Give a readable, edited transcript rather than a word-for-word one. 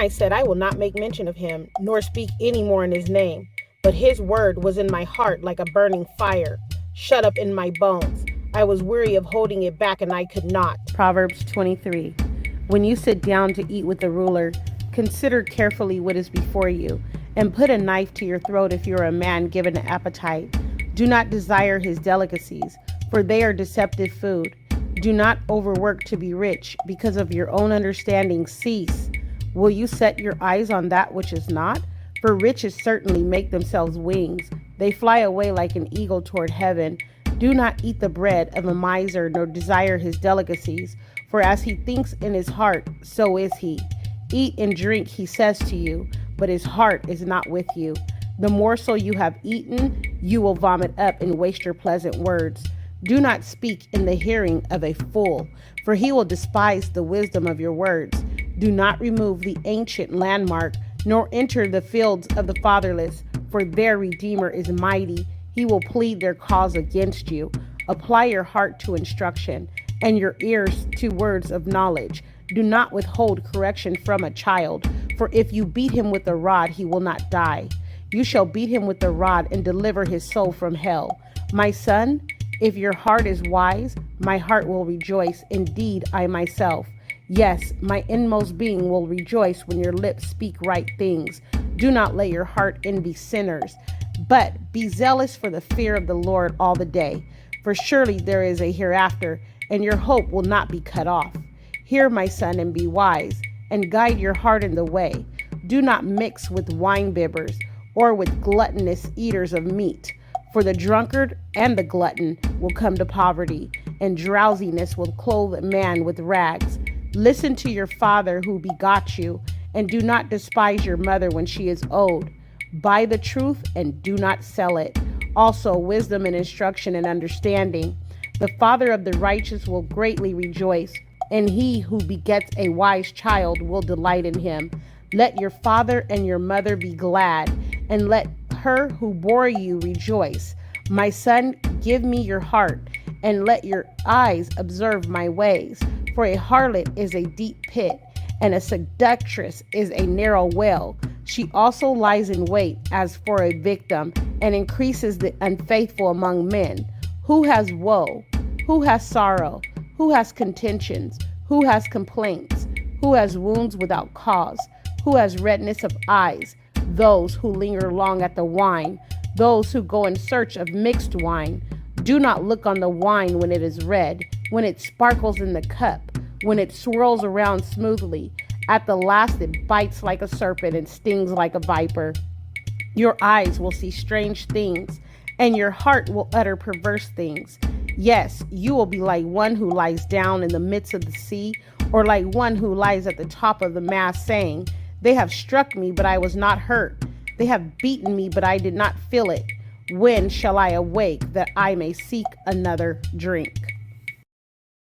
I said, I will not make mention of him, nor speak any more in his name. But his word was in my heart like a burning fire, shut up in my bones. I was weary of holding it back, and I could not. Proverbs 23. When you sit down to eat with the ruler, consider carefully what is before you, and put a knife to your throat if you are a man given an appetite. Do not desire his delicacies, for they are deceptive food. Do not overwork to be rich, because of your own understanding cease. Will you set your eyes on that which is not? For riches certainly make themselves wings. They fly away like an eagle toward heaven. Do not eat the bread of a miser, nor desire his delicacies. For as he thinks in his heart, so is he. Eat and drink, he says to you, but his heart is not with you. The morsel you have eaten, you will vomit up and waste your pleasant words. Do not speak in the hearing of a fool, for he will despise the wisdom of your words. Do not remove the ancient landmark, nor enter the fields of the fatherless, for their Redeemer is mighty. He will plead their cause against you. Apply your heart to instruction, and your ears to words of knowledge. Do not withhold correction from a child, for if you beat him with a rod, he will not die. You shall beat him with the rod and deliver his soul from hell. My son, if your heart is wise, my heart will rejoice. Indeed, I myself. Yes, my inmost being will rejoice when your lips speak right things. Do not let your heart envy sinners, but be zealous for the fear of the Lord all the day. For surely there is a hereafter, and your hope will not be cut off. Hear, my son, and be wise, and guide your heart in the way. Do not mix with wine-bibbers, or with gluttonous eaters of meat. For the drunkard and the glutton will come to poverty, and drowsiness will clothe a man with rags. Listen to your father who begot you, and do not despise your mother when she is old. Buy the truth and do not sell it. Also wisdom and instruction and understanding. The father of the righteous will greatly rejoice, and he who begets a wise child will delight in him. Let your father and your mother be glad, and let her who bore you rejoice. My son, give me your heart, and let your eyes observe my ways. For a harlot is a deep pit, and a seductress is a narrow well. She also lies in wait as for a victim, and increases the unfaithful among men. Who has woe? Who has sorrow? Who has contentions? Who has complaints? Who has wounds without cause? Who has redness of eyes? Those who linger long at the wine, those who go in search of mixed wine. Do not look on the wine when it is red, when it sparkles in the cup, when it swirls around smoothly. At the last it bites like a serpent and stings like a viper. Your eyes will see strange things, and your heart will utter perverse things. Yes, you will be like one who lies down in the midst of the sea, or like one who lies at the top of the mast, saying, They have struck me, but I was not hurt. They have beaten me, but I did not feel it. When shall I awake that I may seek another drink?